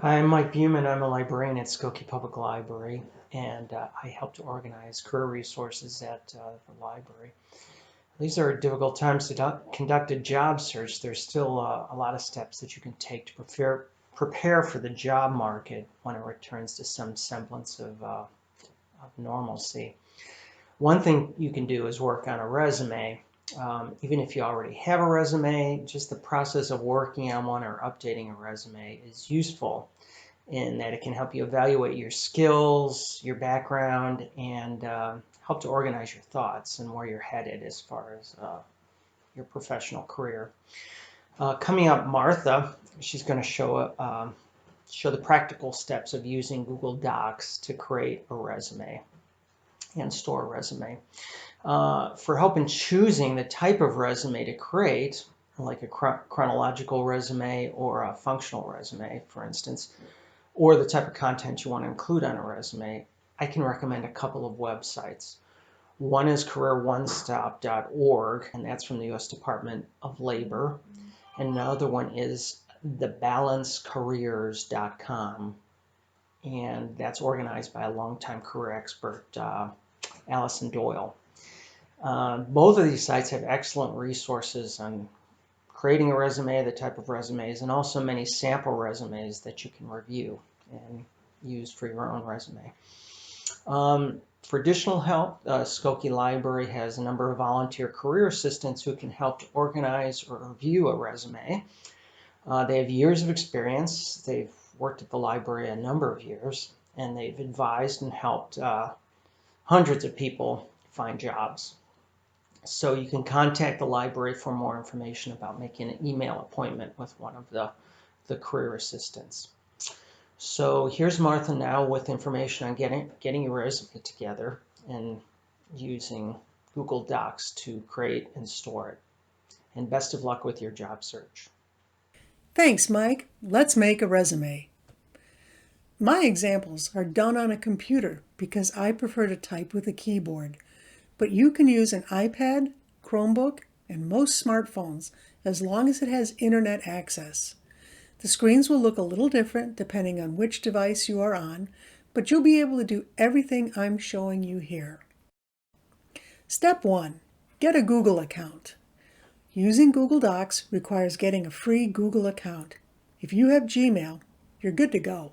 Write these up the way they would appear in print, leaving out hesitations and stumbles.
I'm Mike Buhmann. I'm a librarian at Skokie Public Library, and I help to organize career resources at the library. These are difficult times to conduct a job search. There's still a lot of steps that you can take to prepare for the job market when it returns to some semblance of normalcy. One thing you can do is work on a resume. Even if you already have a resume, just the process of working on one or updating a resume is useful in that it can help you evaluate your skills, your background, and help to organize your thoughts and where you're headed as far as your professional career. Coming up, Martha, she's going to show the practical steps of using Google Docs to create a resume and store a resume. For help in choosing the type of resume to create, like a chronological resume or a functional resume, for instance, or the type of content you want to include on a resume, I can recommend a couple of websites. One is careeronestop.org, and that's from the U.S. Department of Labor. And another one is thebalancecareers.com, and that's organized by a longtime career expert, Allison Doyle. Both of these sites have excellent resources on creating a resume, the type of resumes, and also many sample resumes that you can review and use for your own resume. For additional help, Skokie Library has a number of volunteer career assistants who can help to organize or review a resume. They have years of experience. They've worked at the library a number of years, and they've advised and helped hundreds of people find jobs. So you can contact the library for more information about making an email appointment with one of the career assistants. So here's Martha now with information on getting your resume together and using Google Docs to create and store it. And best of luck with your job search. Thanks, Mike. Let's make a resume. My examples are done on a computer because I prefer to type with a keyboard. But you can use an iPad, Chromebook, and most smartphones as long as it has internet access. The screens will look a little different depending on which device you are on, but you'll be able to do everything I'm showing you here. Step 1. Get a Google account. Using Google Docs requires getting a free Google account. If you have Gmail, you're good to go.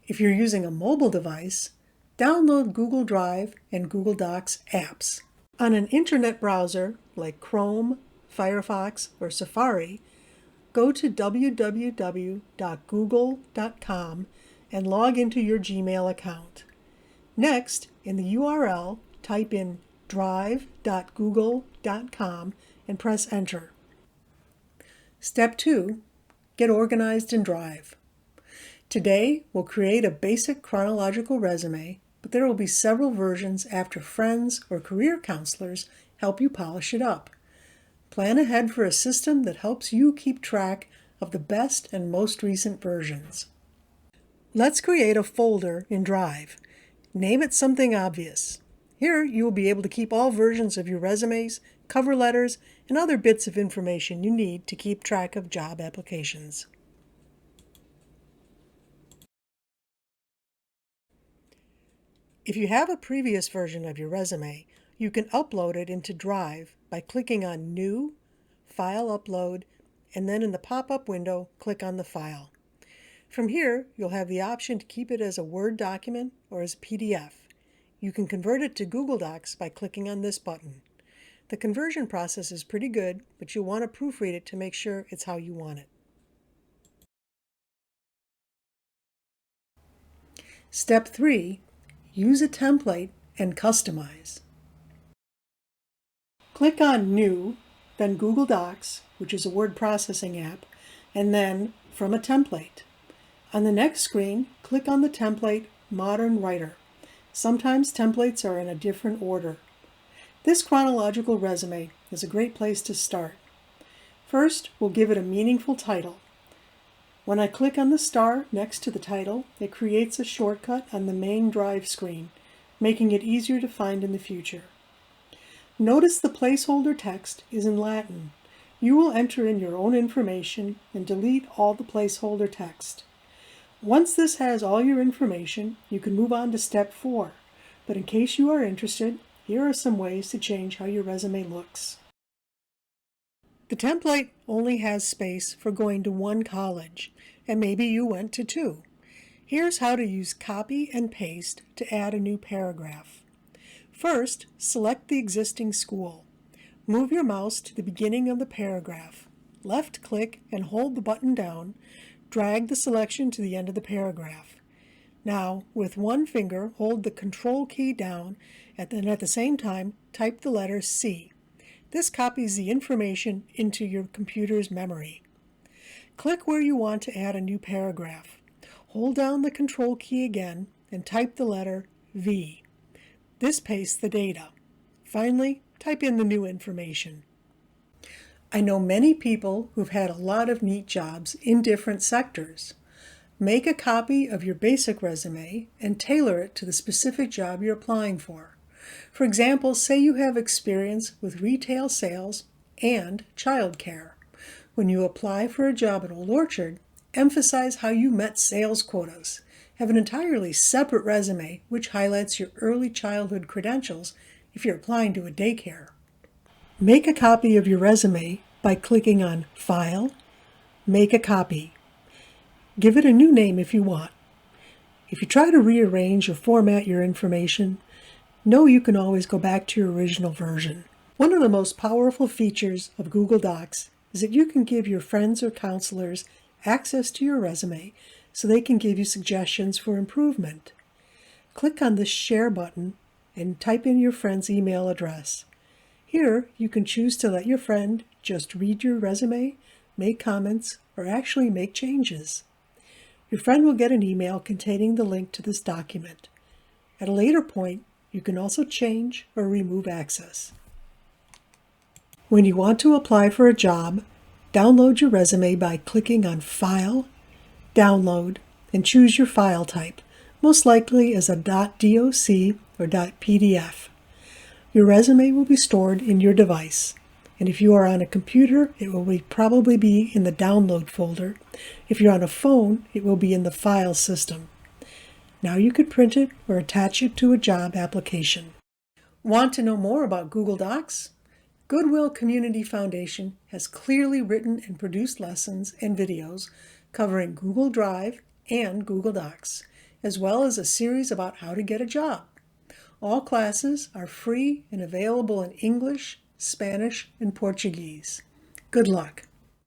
If you're using a mobile device, download Google Drive and Google Docs apps. On an internet browser like Chrome, Firefox, or Safari, go to www.google.com and log into your Gmail account. Next, in the URL, type in drive.google.com and press enter. Step 2. Get organized in Drive. Today, we'll create a basic chronological resume, but there will be several versions after friends or career counselors help you polish it up. Plan ahead for a system that helps you keep track of the best and most recent versions. Let's create a folder in Drive. Name it something obvious. Here, you will be able to keep all versions of your resumes, cover letters, and other bits of information you need to keep track of job applications. If you have a previous version of your resume, you can upload it into Drive by clicking on New, File Upload, and then in the pop-up window, click on the file. From here, you'll have the option to keep it as a Word document or as a PDF. You can convert it to Google Docs by clicking on this button. The conversion process is pretty good, but you'll want to proofread it to make sure it's how you want it. Step 3. Use a template and customize. Click on New, then Google Docs, which is a word processing app, and then From a Template. On the next screen, click on the template Modern Writer. Sometimes templates are in a different order. This chronological resume is a great place to start. First, we'll give it a meaningful title. When I click on the star next to the title, it creates a shortcut on the main Drive screen, making it easier to find in the future. Notice the placeholder text is in Latin. You will enter in your own information and delete all the placeholder text. Once this has all your information, you can move on to step 4. But in case you are interested, here are some ways to change how your resume looks. The template only has space for going to one college, and maybe you went to 2. Here's how to use copy and paste to add a new paragraph. First, select the existing school. Move your mouse to the beginning of the paragraph. Left-click and hold the button down. Drag the selection to the end of the paragraph. Now, with one finger, hold the Control key down, and at the same time, type the letter C. This copies the information into your computer's memory. Click where you want to add a new paragraph. Hold down the Control key again and type the letter V. This pastes the data. Finally, type in the new information. I know many people who've had a lot of neat jobs in different sectors. Make a copy of your basic resume and tailor it to the specific job you're applying for. For example, say you have experience with retail sales and childcare. When you apply for a job at Old Orchard, emphasize how you met sales quotas. Have an entirely separate resume which highlights your early childhood credentials if you're applying to a daycare. Make a copy of your resume by clicking on File, Make a Copy. Give it a new name if you want. If you try to rearrange or format your information, know you can always go back to your original version. One of the most powerful features of Google Docs is that you can give your friends or counselors access to your resume so they can give you suggestions for improvement. Click on the Share button and type in your friend's email address. Here, you can choose to let your friend just read your resume, make comments, or actually make changes. Your friend will get an email containing the link to this document. At a later point, you can also change or remove access. When you want to apply for a job, download your resume by clicking on File, Download, and choose your file type, most likely as a .doc or .pdf. Your resume will be stored in your device, and if you are on a computer, it will probably be in the Download folder. If you're on a phone, it will be in the File system. Now you can print it or attach it to a job application. Want to know more about Google Docs? Goodwill Community Foundation has clearly written and produced lessons and videos covering Google Drive and Google Docs, as well as a series about how to get a job. All classes are free and available in English, Spanish, and Portuguese. Good luck!